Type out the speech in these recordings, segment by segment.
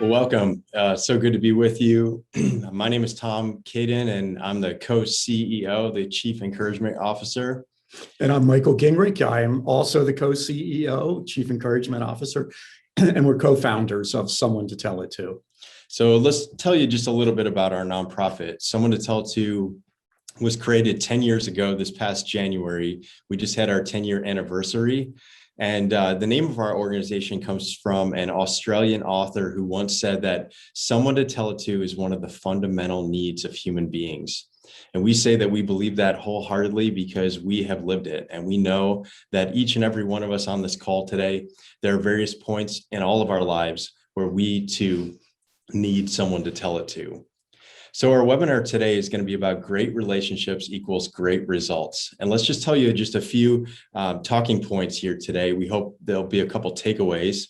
Well, welcome. So good to be with you. My name is Tom Kaden, and I'm the co-CEO, the Chief Encouragement Officer. And I'm Michael Gingerich. I am also the co-CEO, Chief Encouragement Officer, and we're co-founders of Someone to Tell It To. So let's tell you just a little bit about our nonprofit. Someone to Tell It To was created 10 years ago this past January. We just had our 10-year anniversary. And the name of our organization comes from an Australian author who once said that someone to tell it to is one of the fundamental needs of human beings. And we say that we believe that wholeheartedly because we have lived it. And we know that each and every one of us on this call today, there are various points in all of our lives where we too need someone to tell it to. So our webinar today is going to be about great relationships equals great results. And let's just tell you just a few talking points here today. We hope there'll be a couple takeaways.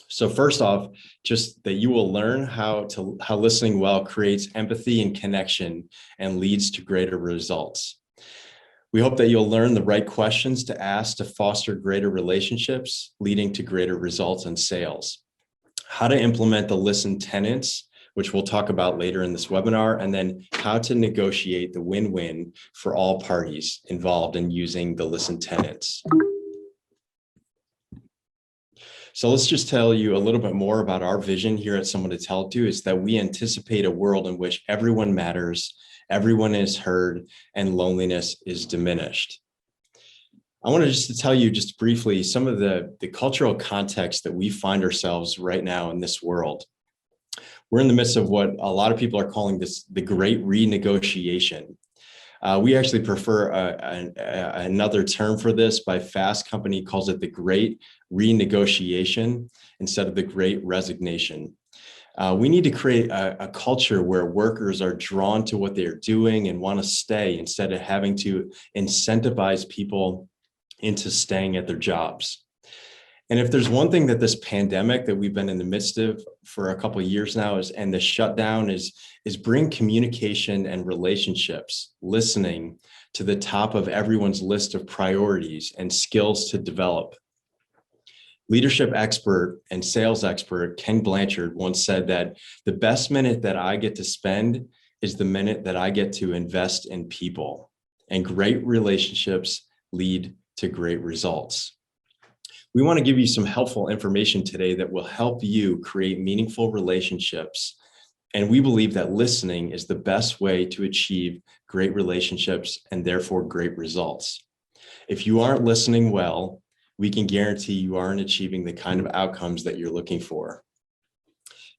So first off, just that you will learn how listening well creates empathy and connection and leads to greater results. We hope that you'll learn the right questions to ask to foster greater relationships, leading to greater results and sales. How to implement the listen tenets, which we'll talk about later in this webinar, and then how to negotiate the win-win for all parties involved in using the listen tenets. So let's just tell you a little bit more about our vision here at Someone to Tell It To is that we anticipate a world in which everyone matters, everyone is heard, and loneliness is diminished. I want to just tell you just briefly some of the cultural context that we find ourselves right now in this world. We're in the midst of what a lot of people are calling the great renegotiation. We actually prefer another term for this. By Fast Company calls it the great renegotiation instead of the great resignation. We need to create a culture where workers are drawn to what they're doing and want to stay instead of having to incentivize people into staying at their jobs. And if there's one thing that this pandemic that we've been in the midst of for a couple of years now and the shutdown is bring communication and relationships, listening to the top of everyone's list of priorities and skills to develop. Leadership expert and sales expert Ken Blanchard once said that the best minute that I get to spend is the minute that I get to invest in people, and great relationships lead to great results. We want to give you some helpful information today that will help you create meaningful relationships. And we believe that listening is the best way to achieve great relationships and therefore great results. If you aren't listening well, we can guarantee you aren't achieving the kind of outcomes that you're looking for.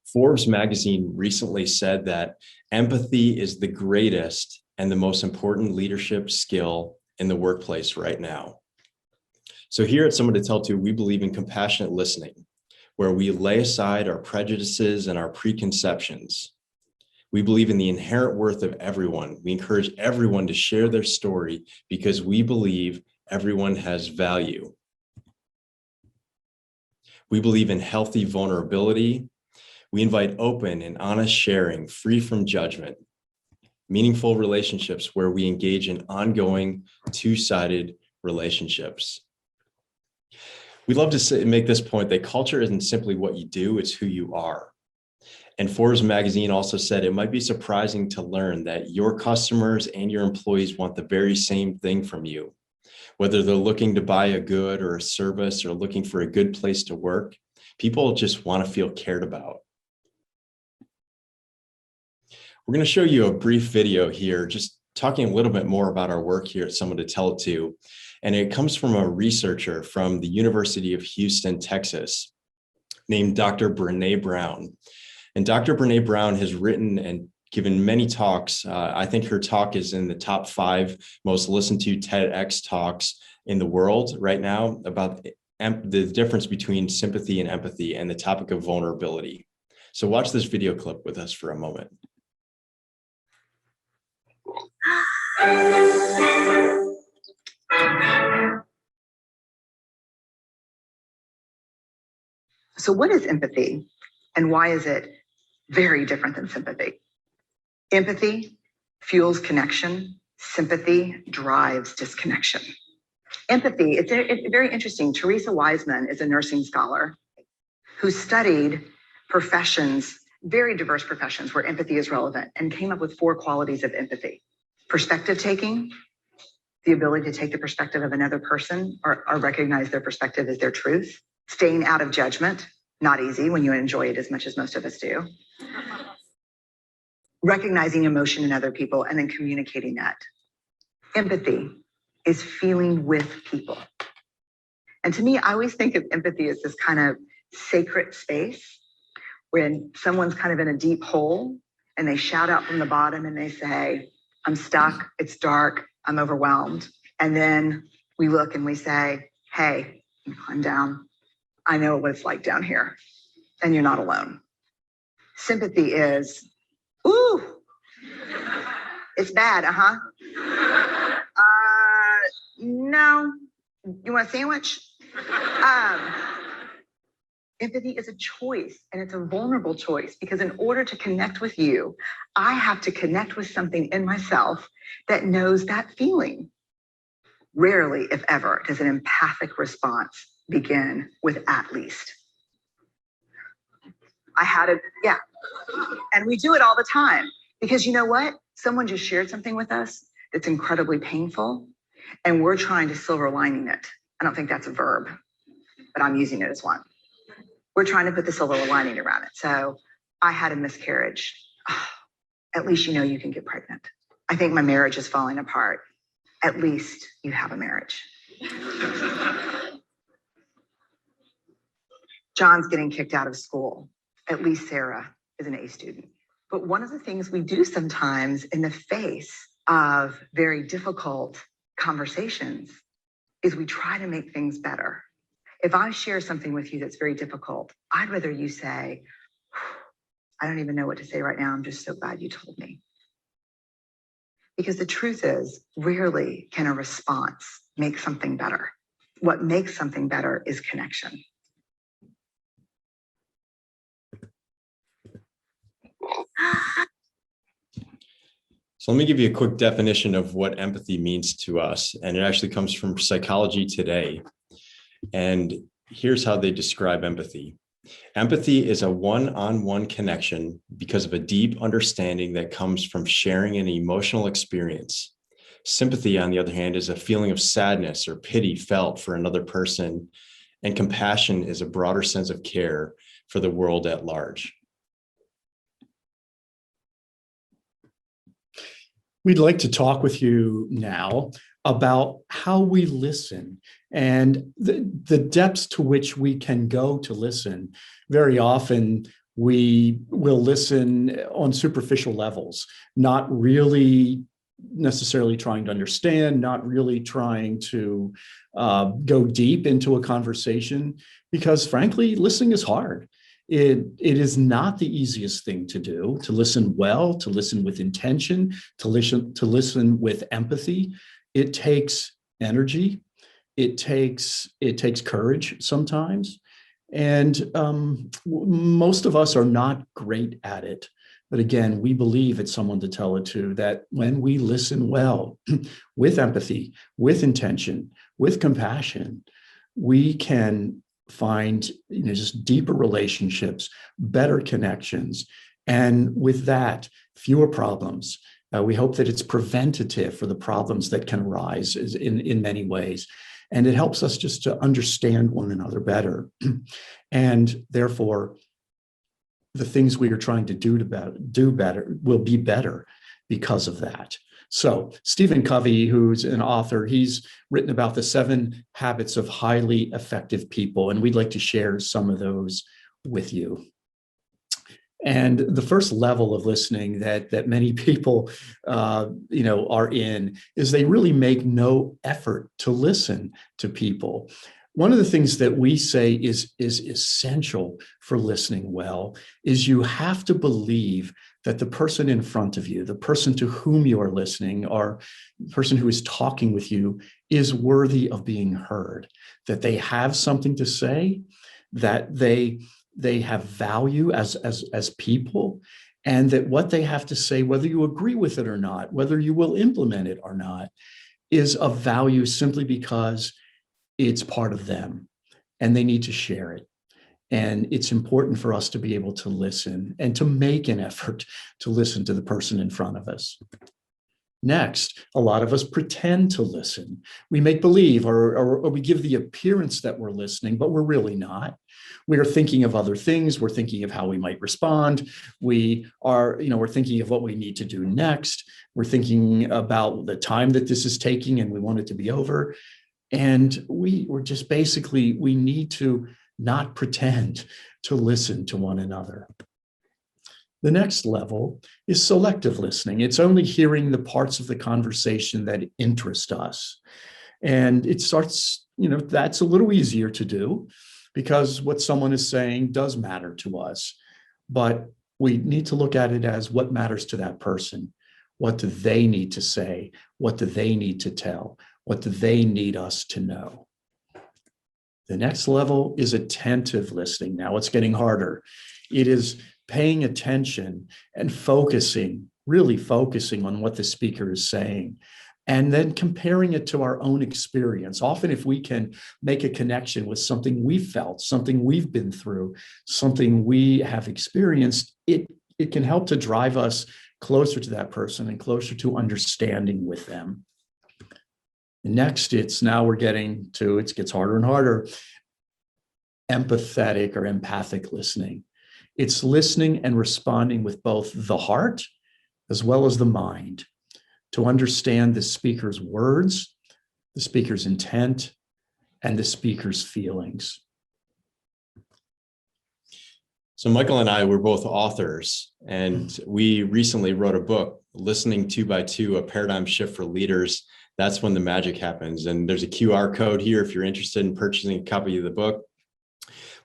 Forbes magazine recently said that empathy is the greatest and the most important leadership skill in the workplace right now. So here at Someone to Tell To, we believe in compassionate listening, where we lay aside our prejudices and our preconceptions. We believe in the inherent worth of everyone. We encourage everyone to share their story because we believe everyone has value. We believe in healthy vulnerability. We invite open and honest sharing, free from judgment. Meaningful relationships where we engage in ongoing two-sided relationships. We love to make this point that culture isn't simply what you do, it's who you are. And Forbes magazine also said it might be surprising to learn that your customers and your employees want the very same thing from you. Whether they're looking to buy a good or a service or looking for a good place to work, people just want to feel cared about. We're going to show you a brief video here, just talking a little bit more about our work here at Someone to Tell It To. And it comes from a researcher from the University of Houston, Texas, named Dr. Brené Brown. And Dr. Brené Brown has written and given many talks. I think her talk is in the top 5 most listened to TEDx talks in the world right now about the difference between sympathy and empathy and the topic of vulnerability. So watch this video clip with us for a moment. So what is empathy and why is it very different than sympathy? Empathy fuels connection. Sympathy drives disconnection. Empathy, it's very interesting. Teresa Wiseman is a nursing scholar who studied professions, very diverse professions where empathy is relevant, and came up with 4 qualities of empathy. Perspective taking, the ability to take the perspective of another person or recognize their perspective as their truth. Staying out of judgment, not easy when you enjoy it as much as most of us do. Recognizing emotion in other people and then communicating that. Empathy is feeling with people. And to me, I always think of empathy as this kind of sacred space when someone's kind of in a deep hole and they shout out from the bottom and they say, I'm stuck, it's dark, I'm overwhelmed. And then we look and we say, hey, I'm down. I know what it's like down here, and you're not alone. Sympathy is, ooh, it's bad, no, you want a sandwich? Empathy is a choice, and it's a vulnerable choice, because in order to connect with you, I have to connect with something in myself that knows that feeling. Rarely, if ever, does an empathic response begin with at least. And we do it all the time, because you know what? Someone just shared something with us that's incredibly painful, and we're trying to silver lining it. I don't think that's a verb, but I'm using it as one. We're trying to put the silver lining around it. So I had a miscarriage. Oh, at least you know you can get pregnant. I think my marriage is falling apart. At least you have a marriage. John's getting kicked out of school. At least Sarah is an A student. But one of the things we do sometimes in the face of very difficult conversations is we try to make things better. If I share something with you that's very difficult, I'd rather you say, I don't even know what to say right now. I'm just so glad you told me. Because the truth is, rarely can a response make something better. What makes something better is connection. So let me give you a quick definition of what empathy means to us. And it actually comes from Psychology Today. And here's how they describe empathy. Empathy is a one-on-one connection because of a deep understanding that comes from sharing an emotional experience. Sympathy, on the other hand, is a feeling of sadness or pity felt for another person. And compassion is a broader sense of care for the world at large. We'd like to talk with you now about how we listen and the depths to which we can go to listen. Very often, we will listen on superficial levels, not really necessarily trying to understand, not really trying to go deep into a conversation, because frankly, listening is hard. It is not the easiest thing to do, to listen well, to listen with intention, to listen with empathy. It takes energy. It takes courage sometimes. And most of us are not great at it. But again, we believe it's someone to tell it to, that when we listen well, with empathy, with intention, with compassion, we can find just deeper relationships, better connections, and with that, fewer problems. We hope that it's preventative for the problems that can arise in many ways. And it helps us just to understand one another better. And therefore, the things we are trying to do better will be better because of that. So Stephen Covey, who's an author, he's written about the 7 habits of highly effective people, and we'd like to share some of those with you. And the first level of listening that many people, are in is they really make no effort to listen to people. One of the things that we say is essential for listening well is you have to believe that the person in front of you, the person to whom you are listening, or the person who is talking with you, is worthy of being heard, that they have something to say, that they have value as people, and that what they have to say, whether you agree with it or not, whether you will implement it or not, is of value simply because it's part of them and they need to share it. And it's important for us to be able to listen and to make an effort to listen to the person in front of us. Next, a lot of us pretend to listen. We make believe or we give the appearance that we're listening, but we're really not. We are thinking of other things. We're thinking of how we might respond. We're thinking of what we need to do next. We're thinking about the time that this is taking and we want it to be over. And we need to not pretend to listen to one another. The next level is selective listening. It's only hearing the parts of the conversation that interest us. And it starts, that's a little easier to do because what someone is saying does matter to us. But we need to look at it as what matters to that person. What do they need to say? What do they need to tell? What do they need us to know? The next level is attentive listening. Now it's getting harder. It is paying attention and really focusing on what the speaker is saying, and then comparing it to our own experience. Often if we can make a connection with something we felt, something we've been through, something we have experienced, it can help to drive us closer to that person and closer to understanding with them. Next, it gets harder and harder. Empathetic or empathic listening. It's listening and responding with both the heart as well as the mind to understand the speaker's words, the speaker's intent, and the speaker's feelings. So Michael and I were both authors, and we recently wrote a book, Listening 2 by 2, A Paradigm Shift for Leaders. That's when the magic happens. And there's a QR code here if you're interested in purchasing a copy of the book.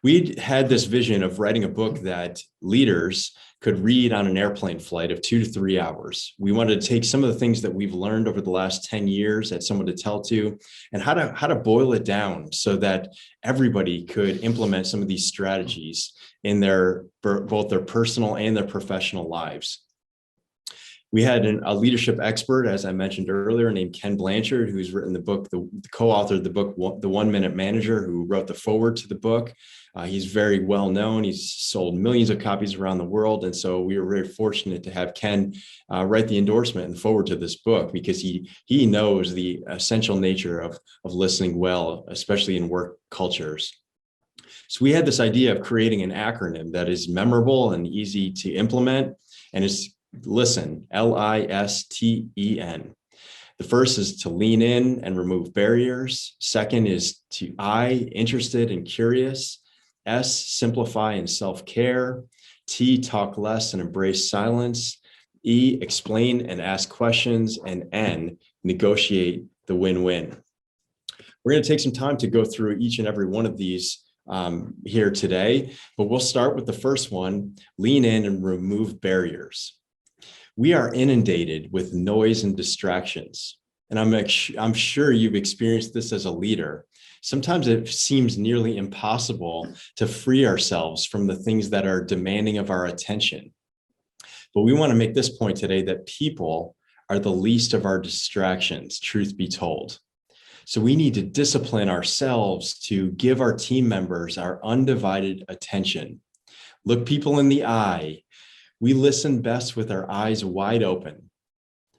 We had this vision of writing a book that leaders could read on an airplane flight of 2 to 3 hours. We wanted to take some of the things that we've learned over the last 10 years at Someone to Tell To, and how to boil it down so that everybody could implement some of these strategies in both their personal and their professional lives. We had a leadership expert, as I mentioned earlier, named Ken Blanchard, who's written the book, the co-author of the book, The 1 Minute Manager, who wrote the foreword to the book. He's very well known. He's sold millions of copies around the world. And so we were very fortunate to have Ken write the endorsement and forward to this book, because he knows the essential nature of listening well, especially in work cultures. So we had this idea of creating an acronym that is memorable and easy to implement, and it's LISTEN, LISTEN. The first is to lean in and remove barriers. Second is to I, interested and curious. S, simplify and self-care. T, talk less and embrace silence. E, explain and ask questions. And N, negotiate the win-win. We're going to take some time to go through each and every one of these here today, but we'll start with the first one, lean in and remove barriers. We are inundated with noise and distractions. And I'm sure you've experienced this as a leader. Sometimes it seems nearly impossible to free ourselves from the things that are demanding of our attention. But we want to make this point today that people are the least of our distractions, truth be told. So we need to discipline ourselves to give our team members our undivided attention. Look people in the eye. We listen best with our eyes wide open.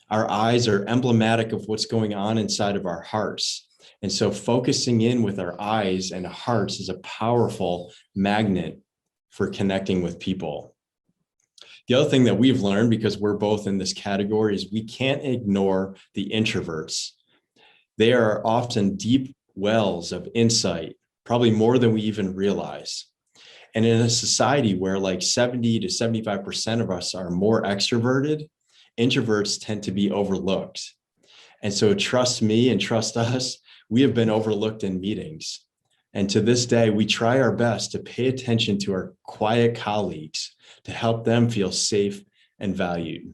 Our eyes are emblematic of what's going on inside of our hearts. And so focusing in with our eyes and hearts is a powerful magnet for connecting with people. The other thing that we've learned, because we're both in this category, is we can't ignore the introverts. They are often deep wells of insight, probably more than we even realize. And in a society where like 70 to 75% of us are more extroverted, introverts tend to be overlooked. And so trust me and trust us, we have been overlooked in meetings. And to this day, we try our best to pay attention to our quiet colleagues to help them feel safe and valued.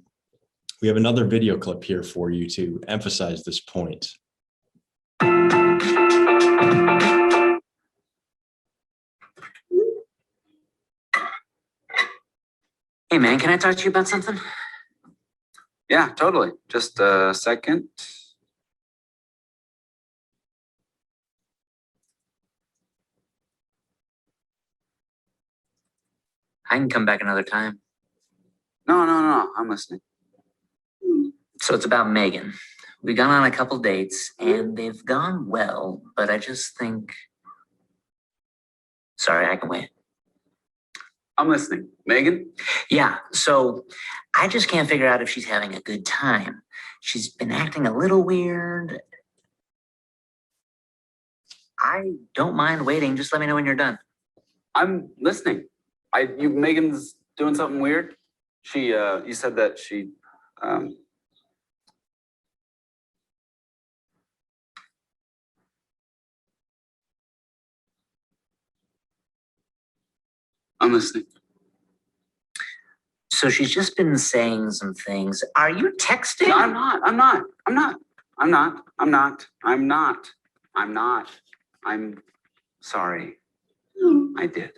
We have another video clip here for you to emphasize this point. Hey man, can I talk to you about something? Yeah, totally. Just a second. I can come back another time. No, I'm listening. So it's about Megan. We've gone on a couple dates and they've gone well, but I just think. Sorry, I can wait. I'm listening. Megan? Yeah, so I just can't figure out if she's having a good time. She's been acting a little weird. I don't mind waiting. Just let me know when you're done. I'm listening. Megan's doing something weird. You said that she, I'm listening. So she's just been saying some things. Are you texting? No, I'm not. I'm sorry. I did.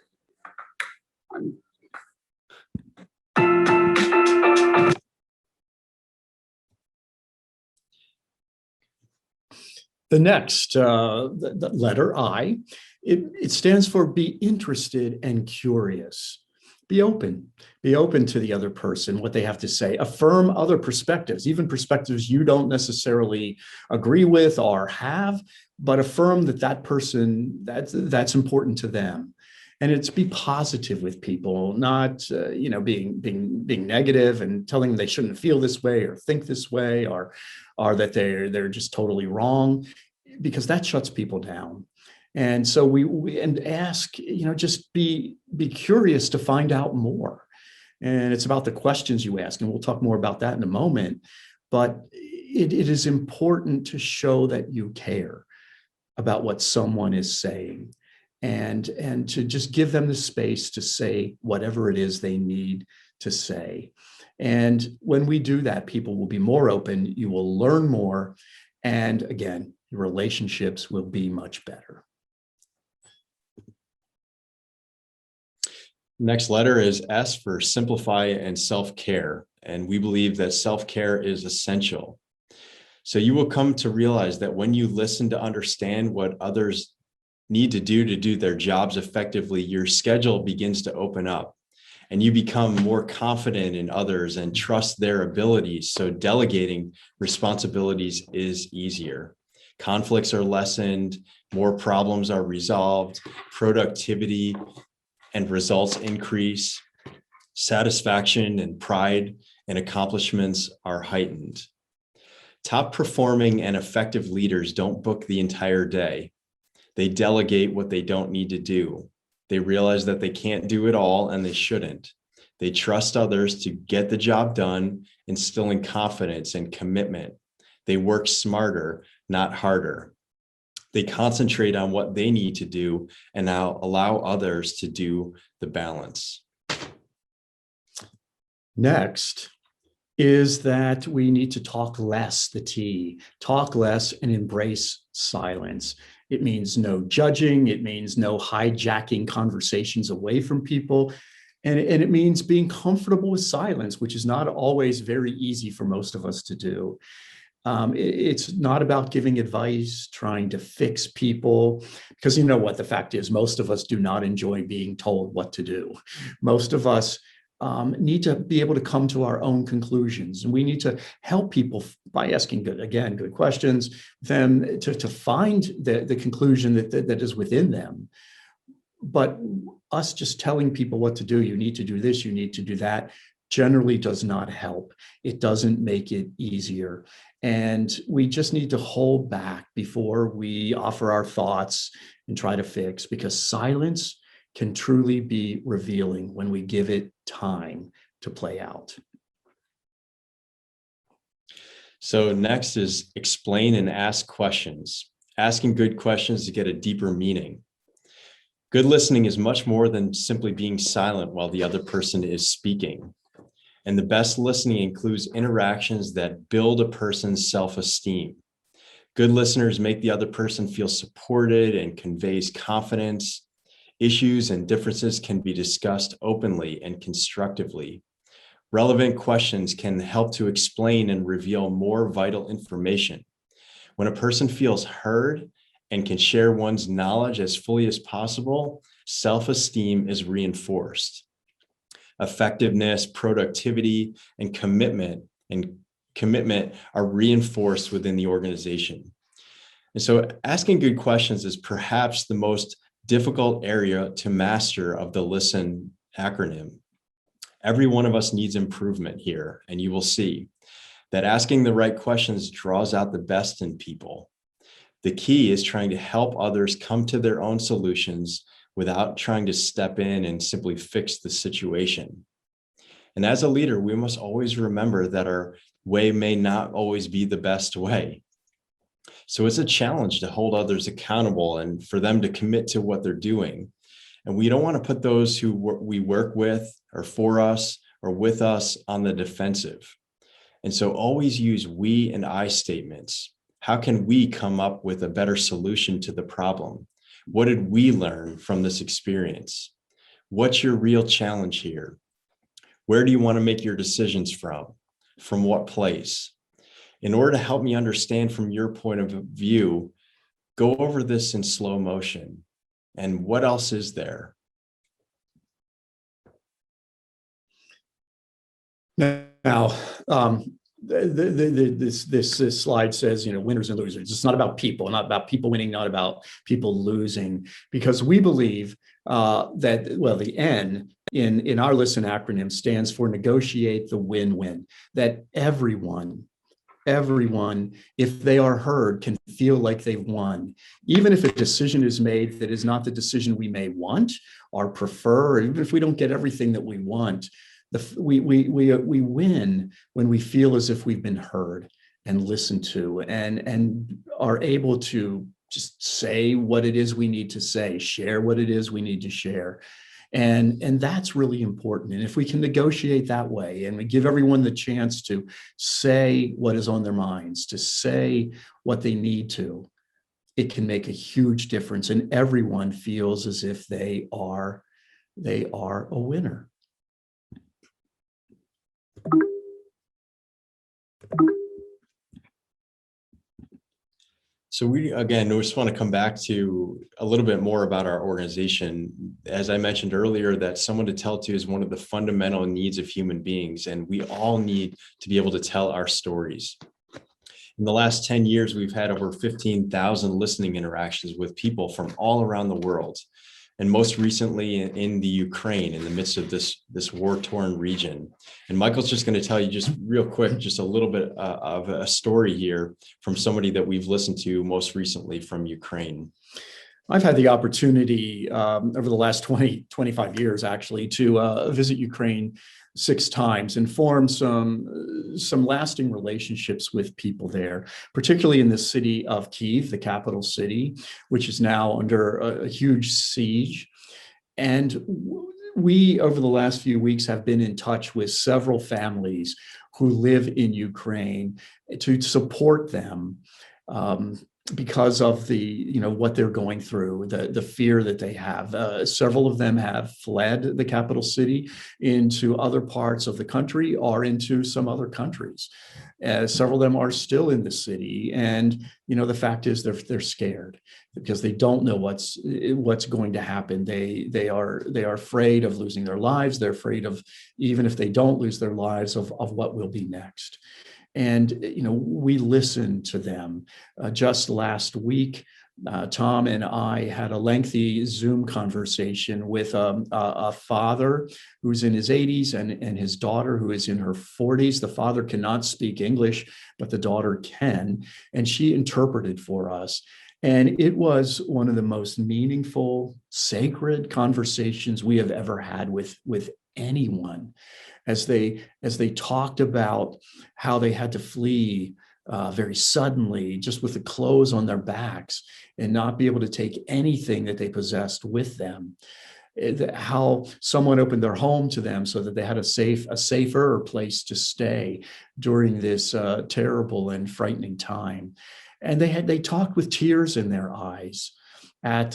The next the letter I, it stands for be interested and curious. Be open to the other person, what they have to say. Affirm other perspectives, even perspectives you don't necessarily agree with or have, but affirm that person, that's important to them. And it's be positive with people, not being negative and telling them they shouldn't feel this way or think this way or that they're just totally wrong, because that shuts people down. And so we ask, just be curious to find out more. And it's about the questions you ask, and we'll talk more about that in a moment. But it is important to show that you care about what someone is saying, and to just give them the space to say whatever it is they need to say. And when we do that, people will be more open, you will learn more, and again, your relationships will be much better. Next letter is S for simplify and self-care. And we believe that self-care is essential. So you will come to realize that when you listen to understand what others need to do their jobs effectively, your schedule begins to open up and you become more confident in others and trust their abilities. So delegating responsibilities is easier. Conflicts are lessened, more problems are resolved, productivity and results increase, satisfaction and pride and accomplishments are heightened. Top performing and effective leaders don't book the entire day. They delegate what they don't need to do. They realize that they can't do it all and they shouldn't. They trust others to get the job done, instilling confidence and commitment. They work smarter, not harder. They concentrate on what they need to do and now allow others to do the balance. Next is that we need to talk less, the T, talk less and embrace silence. It means no judging. It means no hijacking conversations away from people. And it means being comfortable with silence, which is not always very easy for most of us to do. It's not about giving advice, trying to fix people, because you know what the fact is, most of us do not enjoy being told what to do. Most of us need to be able to come to our own conclusions, and we need to help people by asking good questions, them to find the conclusion that is within them. But us just telling people what to do, you need to do this, you need to do that, generally does not help. It doesn't make it easier. And we just need to hold back before we offer our thoughts and try to fix, because silence can truly be revealing when we give it time to play out. So next is explain and ask questions. Asking good questions to get a deeper meaning. Good listening is much more than simply being silent while the other person is speaking. And the best listening includes interactions that build a person's self-esteem. Good listeners make the other person feel supported and conveys confidence. Issues and differences can be discussed openly and constructively. Relevant questions can help to explain and reveal more vital information. When a person feels heard and can share one's knowledge as fully as possible, self-esteem is reinforced. Effectiveness, productivity, and commitment are reinforced within the organization. And so asking good questions is perhaps the most difficult area to master of the LISTEN acronym. Every one of us needs improvement here, and you will see that asking the right questions draws out the best in people. The key is trying to help others come to their own solutions without trying to step in and simply fix the situation. And as a leader, we must always remember that our way may not always be the best way. So it's a challenge to hold others accountable and for them to commit to what they're doing. And we don't want to put those who we work with or for us or with us on the defensive. And so always use we and I statements. How can we come up with a better solution to the problem? What did we learn from this experience? What's your real challenge here? Where do you want to make your decisions from? From what place? In order to help me understand from your point of view, go over this in slow motion. And what else is there? Now, this slide says, winners and losers. It's not about people, not about people winning, not about people losing, because we believe that, well, the N in our LISTEN acronym stands for negotiate the win-win, that everyone, if they are heard, can feel like they've won. Even if a decision is made that is not the decision we may want or prefer, or even if we don't get everything that we want, we win when we feel as if we've been heard and listened to and are able to just say what it is we need to say, share what it is we need to share. And that's really important. And if we can negotiate that way and we give everyone the chance to say what is on their minds, to say what they need to, it can make a huge difference. And everyone feels as if they are a winner. So we just want to come back to a little bit more about our organization. As I mentioned earlier, that someone to tell to is one of the fundamental needs of human beings, and we all need to be able to tell our stories. In the last 10 years, we've had over 15,000 listening interactions with people from all around the world. And most recently in the Ukraine, in the midst of this war-torn region. And Michael's just going to tell you just real quick, just a little bit of a story here from somebody that we've listened to most recently from Ukraine. I've had the opportunity over the last 25 years, actually, to visit Ukraine 6 times and form some lasting relationships with people there, particularly in the city of Kyiv, the capital city, which is now under a huge siege. And we, over the last few weeks, have been in touch with several families who live in Ukraine to support them. Because of what they're going through, the fear that they have. Several of them have fled the capital city into other parts of the country or into some other countries. Several of them are still in the city, and the fact is they're scared because they don't know what's going to happen. They are afraid of losing their lives. They're afraid of, even if they don't lose their lives, of what will be next. And, we listen to them. Just last week, Tom and I had a lengthy Zoom conversation with a father who's in his 80s and his daughter who is in her 40s. The father cannot speak English, but the daughter can. And she interpreted for us. And it was one of the most meaningful, sacred conversations we have ever had with anyone, as they talked about how they had to flee very suddenly, just with the clothes on their backs and not be able to take anything that they possessed with them. How someone opened their home to them so that they had a safer place to stay during this terrible and frightening time. And they talked with tears in their eyes at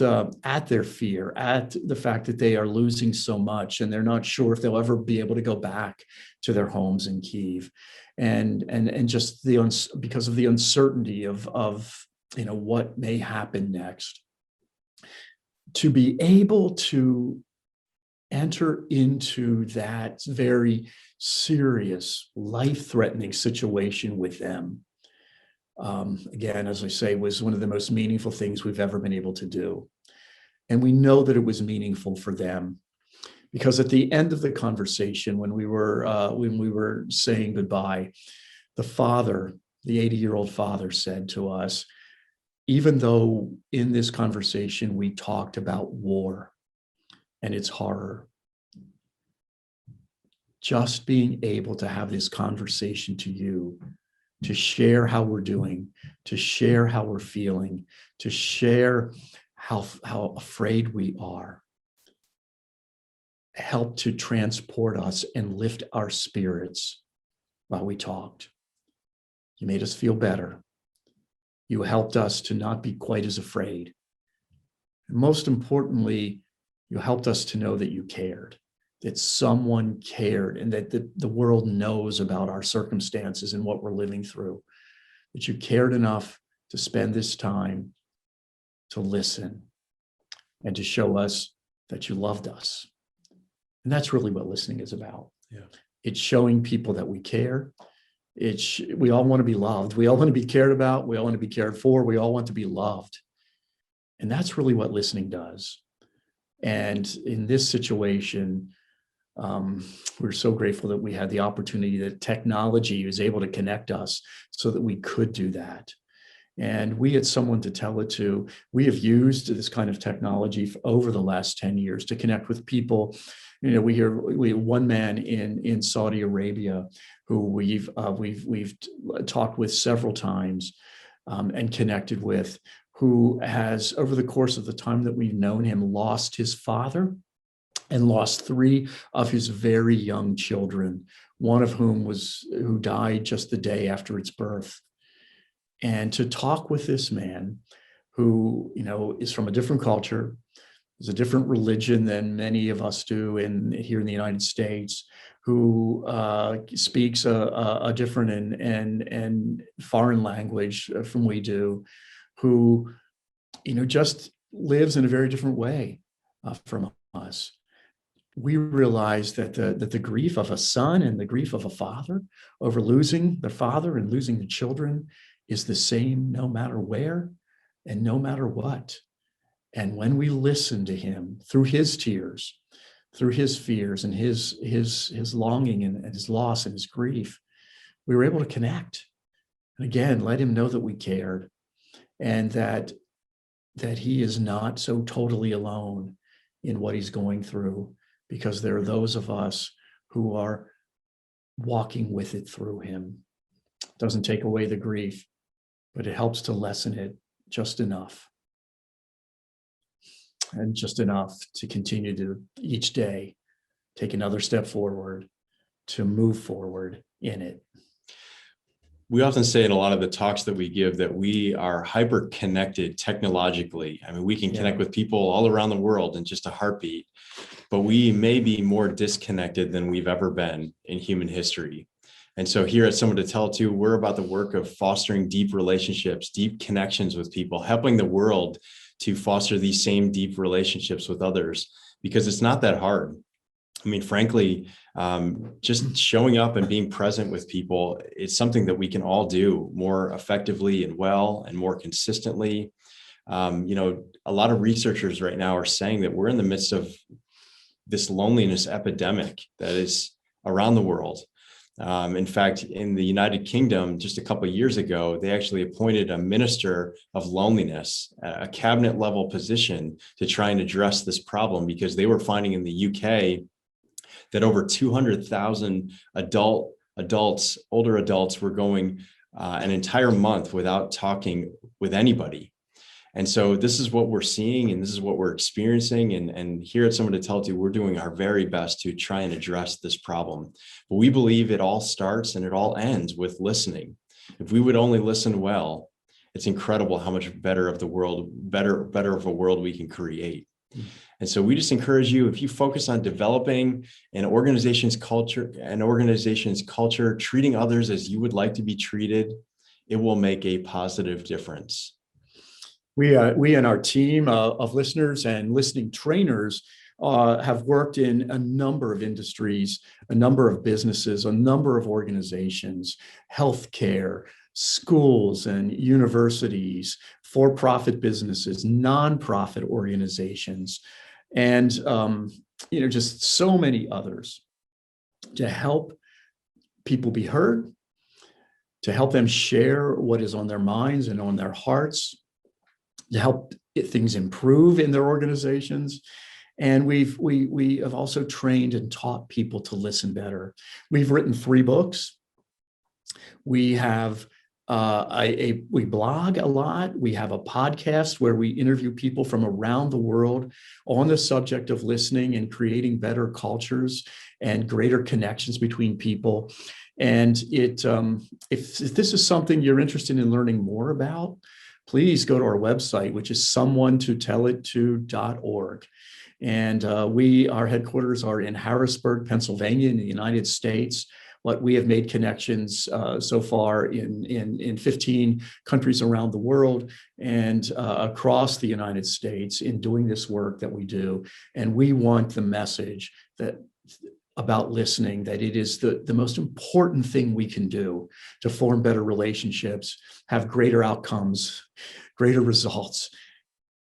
their fear, at the fact that they are losing so much and they're not sure if they'll ever be able to go back to their homes in Kyiv, and just because of the uncertainty of what may happen next. To be able to enter into that very serious, life-threatening situation with them. Again, as I say, was one of the most meaningful things we've ever been able to do. And we know that it was meaningful for them, because at the end of the conversation, when we were saying goodbye, the father, the 80-year-old father, said to us, even though in this conversation we talked about war and its horror, just being able to have this conversation to you, to share how we're doing, to share how we're feeling, to share how afraid we are, helped to transport us and lift our spirits while we talked. You made us feel better. You helped us to not be quite as afraid. And most importantly, you helped us to know that you cared, that someone cared, and that the world knows about our circumstances and what we're living through, that you cared enough to spend this time to listen and to show us that you loved us. And that's really what listening is about. Yeah. It's showing people that we care. We all want to be loved. We all want to be cared about. We all want to be cared for. We all want to be loved. And that's really what listening does. And in this situation, we're so grateful that we had the opportunity, that technology was able to connect us so that we could do that. And we had someone to tell it to. We have used this kind of technology over the last 10 years to connect with people. You know, we have one man in Saudi Arabia who we've talked with several times and connected with, who has, over the course of the time that we've known him, lost his father and lost 3 of his very young children, one of whom who died just the day after its birth. And to talk with this man who, you know, is from a different culture, is a different religion than many of us do here in the United States, who speaks a different and foreign language from we do, who, you know, just lives in a very different way from us. We realize that the grief of a son and the grief of a father over losing the father and losing the children is the same no matter where and no matter what. And when we listen to him through his tears, through his fears and his longing and his loss and his grief, we were able to connect. And again, let him know that we cared, and that he is not so totally alone in what he's going through, because there are those of us who are walking with it through him. It doesn't take away the grief, but it helps to lessen it just enough. And just enough to continue to each day take another step forward, to move forward in it. We often say in a lot of the talks that we give that we are hyper connected technologically. I mean, we can connect with people all around the world in just a heartbeat, but we may be more disconnected than we've ever been in human history. And so here at Someone to Tell It To, we're about the work of fostering deep relationships, deep connections with people, helping the world to foster these same deep relationships with others, because it's not that hard. I mean, frankly, just showing up and being present with people, it's something that we can all do more effectively and well and more consistently. You know, a lot of researchers right now are saying that we're in the midst of this loneliness epidemic that is around the world. In fact, in the United Kingdom, just a couple of years ago, they actually appointed a minister of loneliness, a cabinet level position, to try and address this problem, because they were finding in the UK that over 200,000 adults, older adults, were going an entire month without talking with anybody. And so this is what we're seeing, and this is what we're experiencing. And here at Someone to Tell It To, we're doing our very best to try and address this problem. But we believe it all starts and it all ends with listening. If we would only listen well, it's incredible how much better of a world we can create. And so we just encourage you, if you focus on developing an organization's culture, treating others as you would like to be treated, it will make a positive difference. We and our team of listeners and listening trainers have worked in a number of industries, a number of businesses, a number of organizations, healthcare, schools and universities, for-profit businesses, nonprofit organizations, and just so many others, to help people be heard, to help them share what is on their minds and on their hearts, to help things improve in their organizations. And we have also trained and taught people to listen better. We've written 3 books. We have we blog a lot. We have a podcast where we interview people from around the world on the subject of listening and creating better cultures and greater connections between people. And if this is something you're interested in learning more about, please go to our website, which is someonetotellitto.org. And our headquarters are in Harrisburg, Pennsylvania, in the United States. But we have made connections so far in 15 countries around the world and across the United States in doing this work that we do. And we want the message about listening, that it is the most important thing we can do to form better relationships, have greater outcomes, greater results.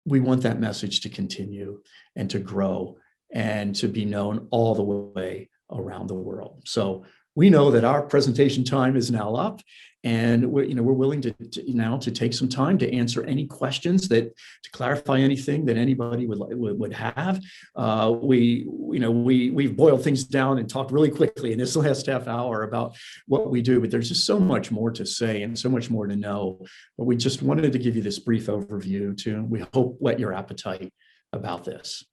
We want that message to continue and to grow and to be known all the way around the world. So we know that our presentation time is now up, and we're willing to now take some time to answer any questions, to clarify anything that anybody would have. We've boiled things down and talked really quickly in this last half hour about what we do, but there's just so much more to say and so much more to know. But we just wanted to give you this brief overview we hope, whet your appetite about this.